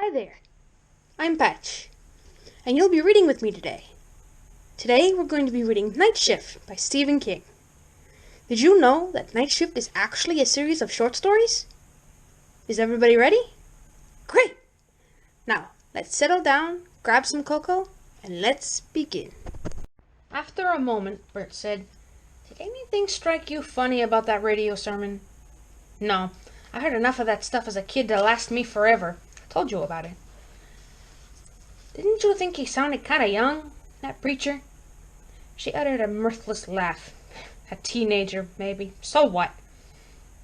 Hi there, I'm Patch, and you'll be reading with me today. Today we're going to be reading Night Shift by Stephen King. Did you know that Night Shift is actually a series of short stories? Is everybody ready? Great! Now, let's settle down, grab some cocoa, and let's begin. After a moment, Bert said, "Did anything strike you funny about that radio sermon?" "No, I heard enough of that stuff as a kid to last me forever. Told you about it." "Didn't you think he sounded kind of young, that preacher?" She uttered a mirthless laugh. "A teenager, maybe. So what?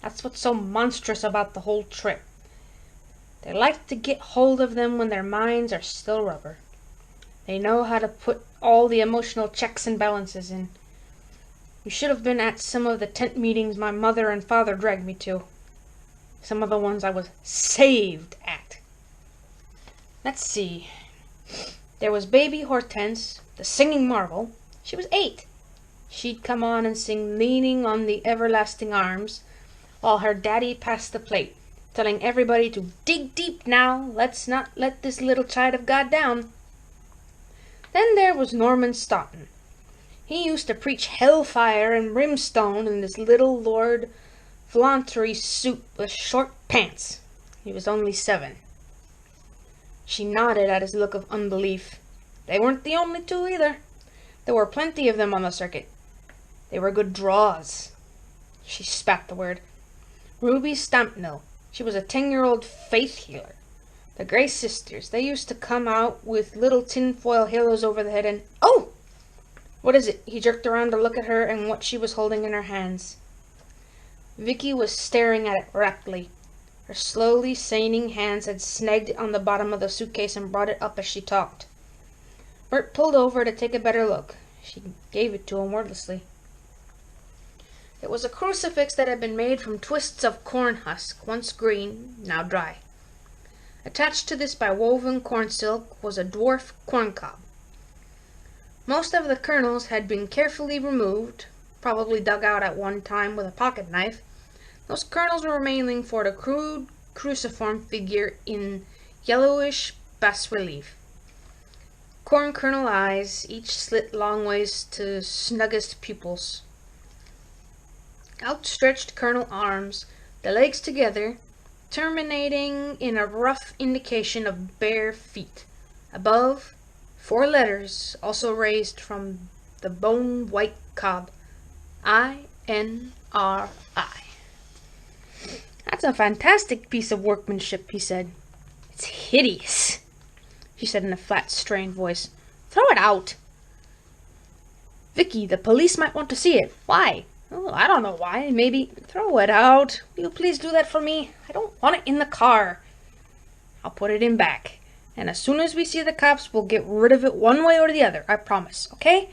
That's what's so monstrous about the whole trip. They like to get hold of them when their minds are still rubber. They know how to put all the emotional checks and balances in. You should have been at some of the tent meetings my mother and father dragged me to. Some of the ones I was saved at. Let's see. There was baby Hortense, the singing marvel. She was 8. She'd come on and sing Leaning on the Everlasting Arms, while her daddy passed the plate, telling everybody to dig deep now, let's not let this little child of God down. Then there was Norman Staunton. He used to preach hellfire and brimstone in this little Lord Fauntleroy suit with short pants. He was only 7. She nodded at his look of unbelief. They weren't the only two either. There were plenty of them on the circuit. They were good draws. She spat the word. Ruby Stampnell. She was a 10-year-old faith healer. The Grey Sisters. They used to come out with little tinfoil halos over the head and... Oh! What is it? He jerked around to look at her and what she was holding in her hands. Vicky was staring at it raptly. Her slowly seining hands had snagged on the bottom of the suitcase and brought it up as she talked. Bert pulled over to take a better look. She gave it to him wordlessly. It was a crucifix that had been made from twists of corn husk, once green, now dry. Attached to this by woven corn silk was a dwarf corn cob. Most of the kernels had been carefully removed, probably dug out at one time with a pocket knife. Those kernels were remaining for the crude cruciform figure in yellowish bas-relief. Corn kernel eyes, each slit long ways to snuggest pupils. Outstretched kernel arms, the legs together, terminating in a rough indication of bare feet. Above, 4 letters, also raised from the bone-white cob. I-N-R-I. "That's a fantastic piece of workmanship," he said. "It's hideous," she said in a flat, strained voice. "Throw it out." "Vicky, the police might want to see it. Why?" "Oh, I don't know why. Maybe." "Throw it out. Will you please do that for me? I don't want it in the car." "I'll put it in back. And as soon as we see the cops, we'll get rid of it one way or the other. I promise. Okay?"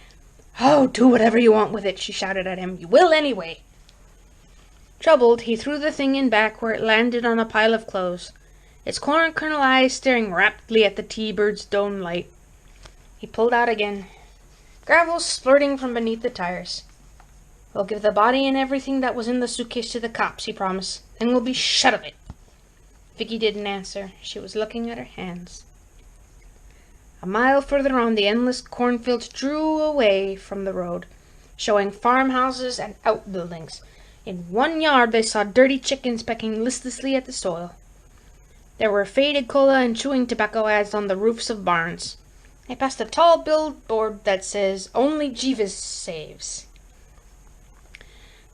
"Oh, do whatever you want with it," she shouted at him. "You will anyway." Troubled, he threw the thing in back where it landed on a pile of clothes, its corn kernel eyes staring raptly at the T-bird's dome light. He pulled out again. Gravel splurting from beneath the tires. "We'll give the body and everything that was in the suitcase to the cops," he promised. "Then we'll be shut of it." Vicky didn't answer. She was looking at her hands. A mile further on, the endless cornfields drew away from the road, showing farmhouses and outbuildings. In one yard they saw dirty chickens pecking listlessly at the soil. There were faded cola and chewing tobacco ads on the roofs of barns. They passed a tall billboard that says, "Only Jeeves Saves."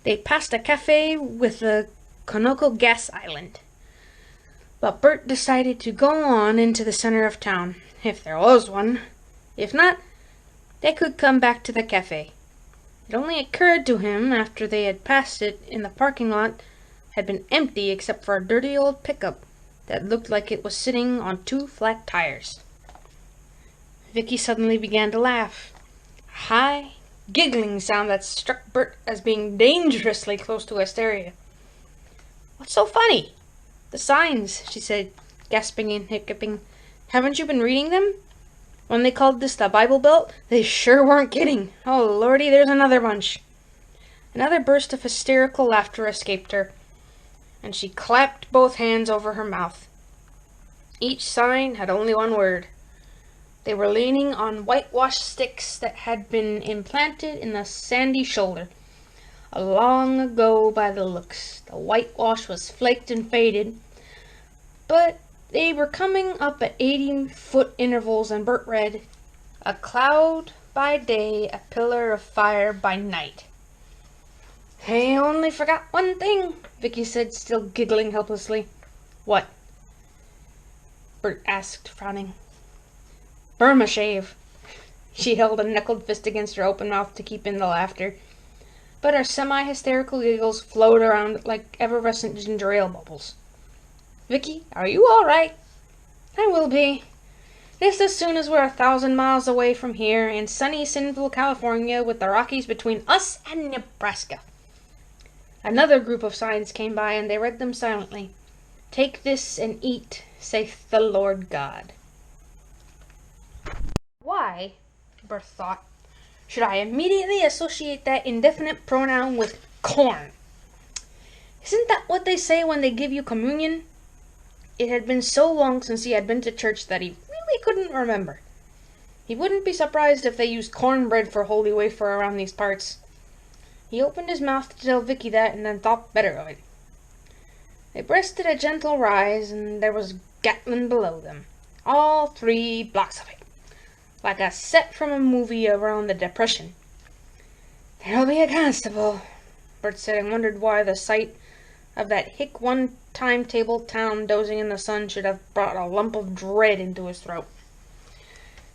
They passed a cafe with a Conoco gas island. But Bert decided to go on into the center of town, if there was one. If not, they could come back to the cafe. It only occurred to him after they had passed it in the parking lot had been empty except for a dirty old pickup that looked like it was sitting on 2 flat tires. Vicky suddenly began to laugh. A high, giggling sound that struck Bert as being dangerously close to hysteria. "What's so funny?" "The signs," she said, gasping and hiccuping. "Haven't you been reading them? When they called this the Bible Belt, they sure weren't kidding. Oh, Lordy, there's another bunch." Another burst of hysterical laughter escaped her, and she clapped both hands over her mouth. Each sign had only one word. They were leaning on whitewashed sticks that had been implanted in the sandy shoulder. Long ago by the looks. The whitewash was flaked and faded, but they were coming up at 80-foot intervals, and Bert read, "A cloud by day, a pillar of fire by night." "I only forgot one thing," Vicky said, still giggling helplessly. "What?" Bert asked, frowning. "Burma shave." She held a knuckled fist against her open mouth to keep in the laughter, but her semi-hysterical giggles flowed around like effervescent ginger ale bubbles. "Vicky, are you all right?" "I will be. Just as soon as we're 1,000 miles away from here in sunny Sinful California with the Rockies between us and Nebraska." Another group of signs came by, and they read them silently. "Take this and eat, saith the Lord God." Why, Bert thought, should I immediately associate that indefinite pronoun with corn? Isn't that what they say when they give you communion? It had been so long since he had been to church that he really couldn't remember. He wouldn't be surprised if they used cornbread for holy wafer around these parts. He opened his mouth to tell Vicky that, and then thought better of it. They breasted a gentle rise, and there was Gatlin below them, all 3 blocks of it, like a set from a movie around the Depression. "There'll be a constable," Bert said, and wondered why the sight of that hick one-timetable town dozing in the sun should have brought a lump of dread into his throat.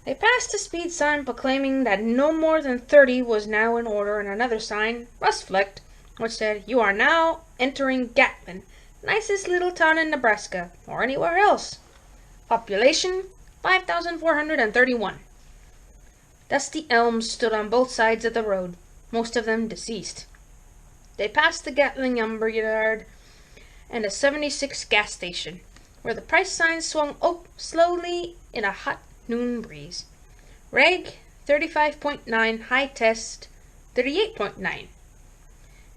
They passed a speed sign proclaiming that no more than 30 was now in order, and another sign, rust-flecked, which said, "You are now entering Gatlin, nicest little town in Nebraska, or anywhere else. Population, 5,431. Dusty elms stood on both sides of the road, most of them deceased. They passed the Gatling lumber yard and a 76 gas station, where the price signs swung up slowly in a hot noon breeze. Reg, 35.9, high test, 38.9.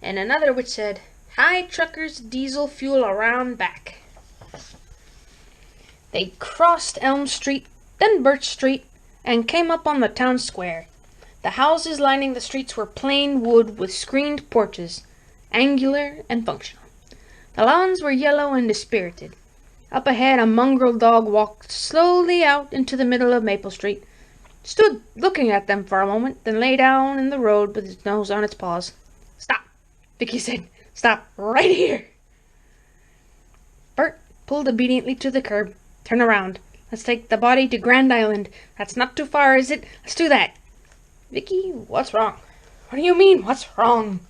And another which said, "High truckers diesel fuel around back." They crossed Elm Street, then Birch Street, and came up on the town square. The houses lining the streets were plain wood with screened porches, angular and functional. The lawns were yellow and dispirited. Up ahead, a mongrel dog walked slowly out into the middle of Maple Street, stood looking at them for a moment, then lay down in the road with its nose on its paws. "Stop," Vicky said. "Stop right here." Bert pulled obediently to the curb. "Turn around. Let's take the body to Grand Island. That's not too far, is it? Let's do that." "Vicky, what's wrong?" "What do you mean, what's wrong?"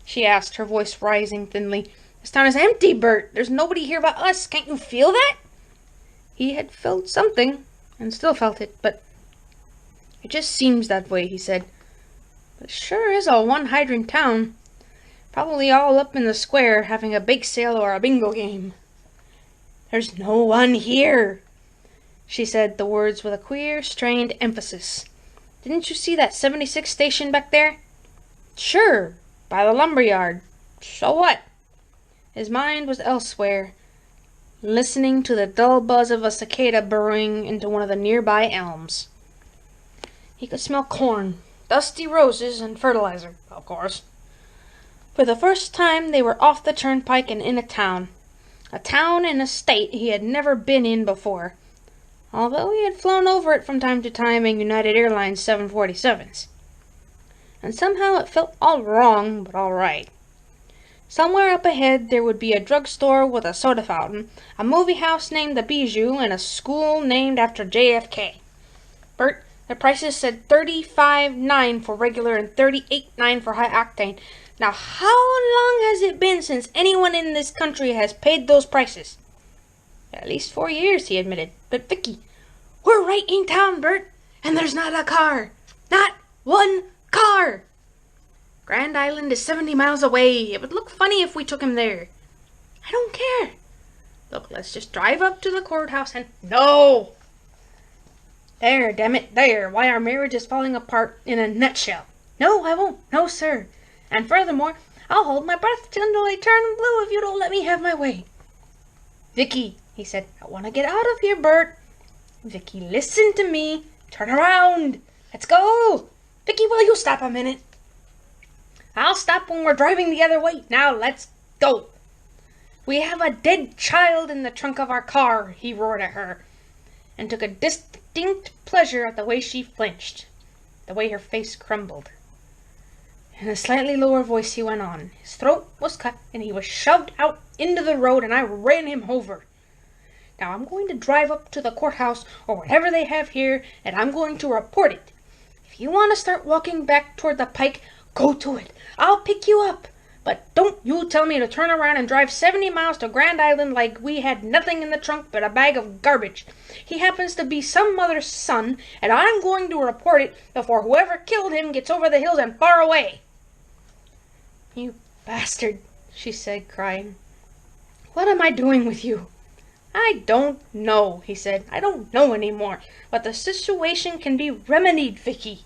she asked, her voice rising thinly. "This town is empty, Bert. There's nobody here but us. Can't you feel that?" He had felt something, and still felt it, but "It just seems that way," he said. "But it sure is a one-hydrant town. Probably all up in the square, having a bake sale or a bingo game." "There's no one here," she said the words with a queer, strained emphasis. "Didn't you see that 76 station back there?" "Sure, by the lumber yard. So what?" His mind was elsewhere, listening to the dull buzz of a cicada burrowing into one of the nearby elms. He could smell corn, dusty roses, and fertilizer, of course. For the first time they were off the turnpike and in a town in a state he had never been in before, although he had flown over it from time to time in United Airlines 747s. And somehow it felt all wrong, but all right. Somewhere up ahead there would be a drugstore with a soda fountain, a movie house named the Bijou, and a school named after JFK. "Bert, the prices said 35.9 for regular and 38.9 for high octane. Now how long has it been since anyone in this country has paid those prices?" "At least 4 years," he admitted. "But Vicky, we're right in town, Bert, and there's not a car. Not one car. Grand Island is 70 miles away. It would look funny if we took him there." "I don't care. Look, let's just drive up to the courthouse and—" "No! There, damn it, there. Why, our marriage is falling apart in a nutshell." "No, I won't. No, sir. And furthermore, I'll hold my breath till I turn blue if you don't let me have my way." "Vicky, he said. "I want to get out of here, Bert." "Vicky, listen to me. Turn around. Let's go. Vicky, will you stop a minute?" "I'll stop when we're driving the other way. Now let's go." "We have a dead child in the trunk of our car," he roared at her, and took a distinct pleasure at the way she flinched, the way her face crumbled. In a slightly lower voice he went on. "His throat was cut, and he was shoved out into the road, and I ran him over. Now I'm going to drive up to the courthouse, or whatever they have here, and I'm going to report it. If you want to start walking back toward the pike, go to it. I'll pick you up. But don't you tell me to turn around and drive 70 miles to Grand Island like we had nothing in the trunk but a bag of garbage. He happens to be some mother's son, and I'm going to report it before whoever killed him gets over the hills and far away." "You bastard," she said, crying. "What am I doing with you?" "I don't know," he said. "I don't know anymore. But the situation can be remedied, Vicky."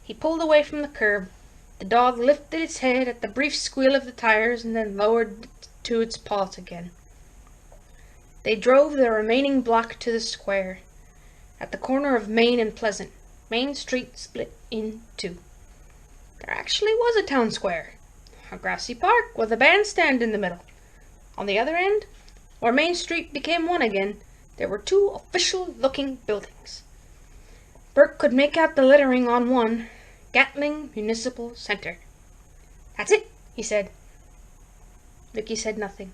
He pulled away from the curb. The dog lifted its head at the brief squeal of the tires and then lowered to its paws again. They drove the remaining block to the square. At the corner of Main and Pleasant, Main Street split in two. There actually was a town square, a grassy park with a bandstand in the middle. On the other end, where Main Street became one again, there were two official-looking buildings. Bert could make out the lettering on one, Gatling Municipal Center. "That's it," he said. Vicky said nothing.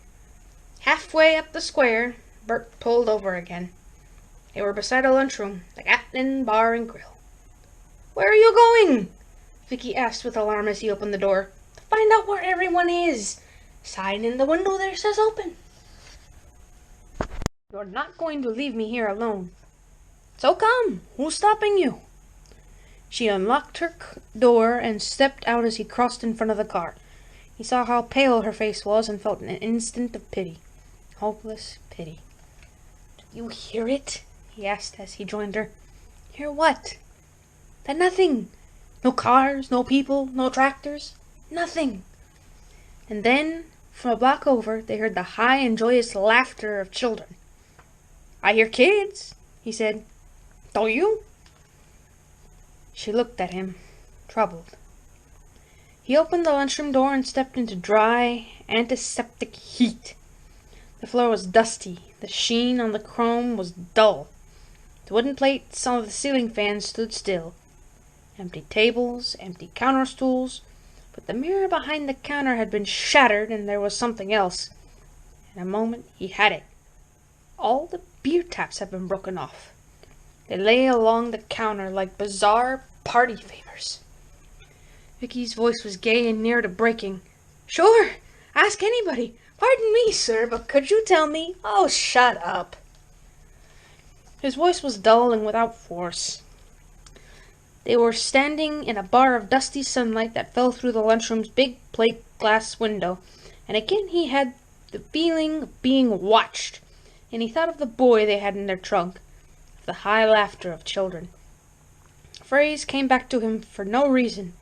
Halfway up the square, Bert pulled over again. They were beside a lunchroom, the Gatling Bar and Grill. "Where are you going?" Vicky asked with alarm as he opened the door. "To find out where everyone is. Sign in the window there says open." "You're not going to leave me here alone." "So come. Who's stopping you?" She unlocked her door and stepped out as he crossed in front of the car. He saw how pale her face was and felt an instant of pity. Hopeless pity. "Do you hear it?" he asked as he joined her. "Hear what?" "That nothing. No cars, no people, no tractors. Nothing." And then, from a block over, they heard the high and joyous laughter of children. "I hear kids," he said. "Don't you?" She looked at him, troubled. He opened the lunchroom door and stepped into dry, antiseptic heat. The floor was dusty. The sheen on the chrome was dull. The wooden plates on the ceiling fans stood still. Empty tables, empty counter stools, but the mirror behind the counter had been shattered and there was something else. In a moment he had it. All the beer taps had been broken off. They lay along the counter like bizarre party favors. Vicky's voice was gay and near to breaking. "Sure, ask anybody. Pardon me, sir, but could you tell me—" "Oh, shut up." His voice was dull and without force. They were standing in a bar of dusty sunlight that fell through the lunchroom's big plate glass window, and again he had the feeling of being watched, and he thought of the boy they had in their trunk, of the high laughter of children. A phrase came back to him for no reason,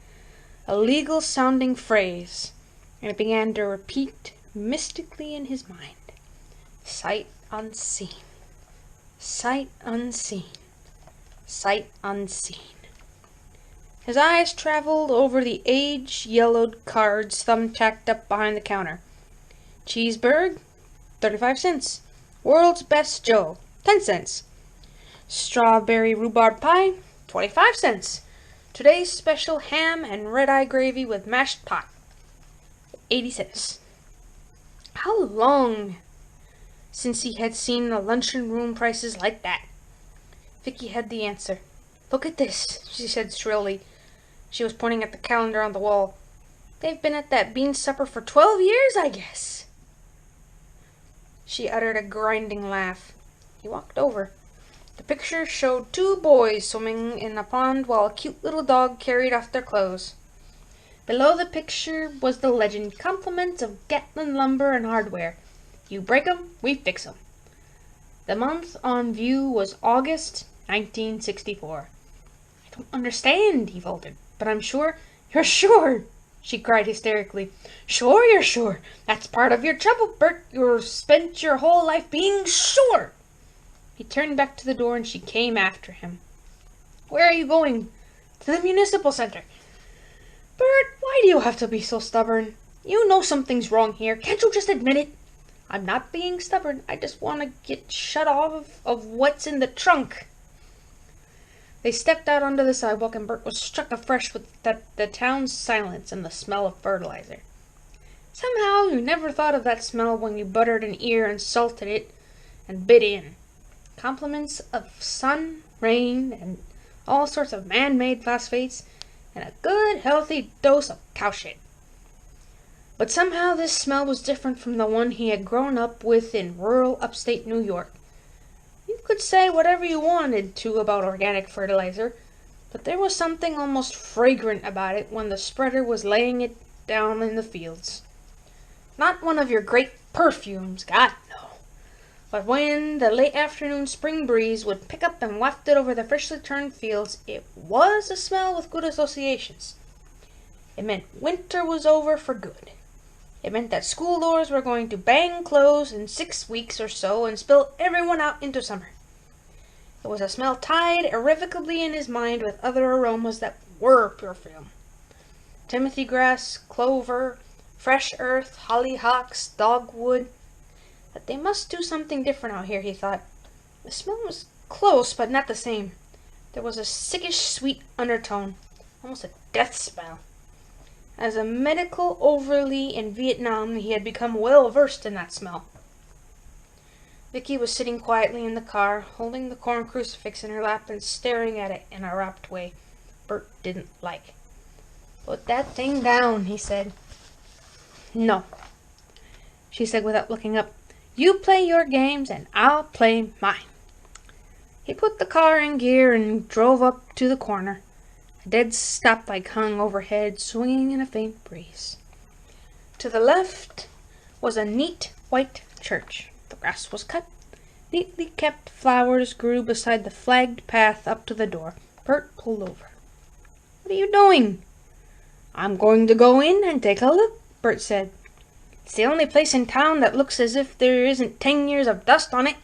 a legal-sounding phrase, and it began to repeat mystically in his mind. Sight unseen. Sight unseen. Sight unseen. His eyes traveled over the age-yellowed cards thumbtacked up behind the counter. Cheeseburg, 35 cents. World's Best Joe, 10 cents. Strawberry rhubarb pie, 25 cents. Today's special ham and red-eye gravy with mashed pot, 80 cents. How long since he had seen the luncheon room prices like that? Vicky had the answer. "Look at this," she said shrilly. She was pointing at the calendar on the wall. "They've been at that bean supper for 12 years, I guess." She uttered a grinding laugh. He walked over. The picture showed two boys swimming in a pond while a cute little dog carried off their clothes. Below the picture was the legend, "Compliments of Gatlin Lumber and Hardware. You break 'em, we fix 'em." The month on view was August 1964. "I don't understand," he faltered, "but I'm sure—" "You're sure?" she cried hysterically. "Sure you're sure. That's part of your trouble, Bert. You've spent your whole life being sure." He turned back to the door and she came after him. "Where are you going?" "To the municipal center." "Bert, why do you have to be so stubborn? You know something's wrong here. Can't you just admit it?" "I'm not being stubborn. I just want to get shut off of what's in the trunk." They stepped out onto the sidewalk and Bert was struck afresh with the town's silence and the smell of fertilizer. Somehow you never thought of that smell when you buttered an ear and salted it and bit in. Compliments of sun, rain, and all sorts of man-made phosphates, and a good healthy dose of cow shit. But somehow this smell was different from the one he had grown up with in rural upstate New York. You could say whatever you wanted to about organic fertilizer, but there was something almost fragrant about it when the spreader was laying it down in the fields. Not one of your great perfumes, God no. But when the late afternoon spring breeze would pick up and waft it over the freshly turned fields, it was a smell with good associations. It meant winter was over for good. It meant that school doors were going to bang close in 6 weeks or so and spill everyone out into summer. It was a smell tied irrevocably in his mind with other aromas that were perfume. Timothy grass, clover, fresh earth, hollyhocks, dogwood. But they must do something different out here, he thought. The smell was close, but not the same. There was a sickish sweet undertone, almost a death smell. As a medical orderly in Vietnam, he had become well versed in that smell. Vicky was sitting quietly in the car, holding the corn crucifix in her lap and staring at it in a rapt way Bert didn't like. "Put that thing down," he said. "No," she said without looking up. "You play your games and I'll play mine." He put the car in gear and drove up to the corner. A dead stoplight hung overhead, swinging in a faint breeze. To the left was a neat white church. The grass was cut. Neatly kept flowers grew beside the flagged path up to the door. Bert pulled over. "What are you doing?" "I'm going to go in and take a look," Bert said. "It's the only place in town that looks as if there isn't 10 years of dust on it.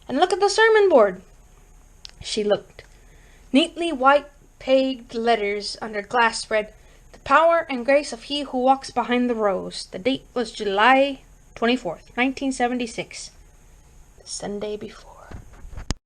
And look at the sermon board." She looked. Neatly white-pegged letters under glass read, "The power and grace of he who walks behind the rose." The date was July 24th, 1976. The Sunday before.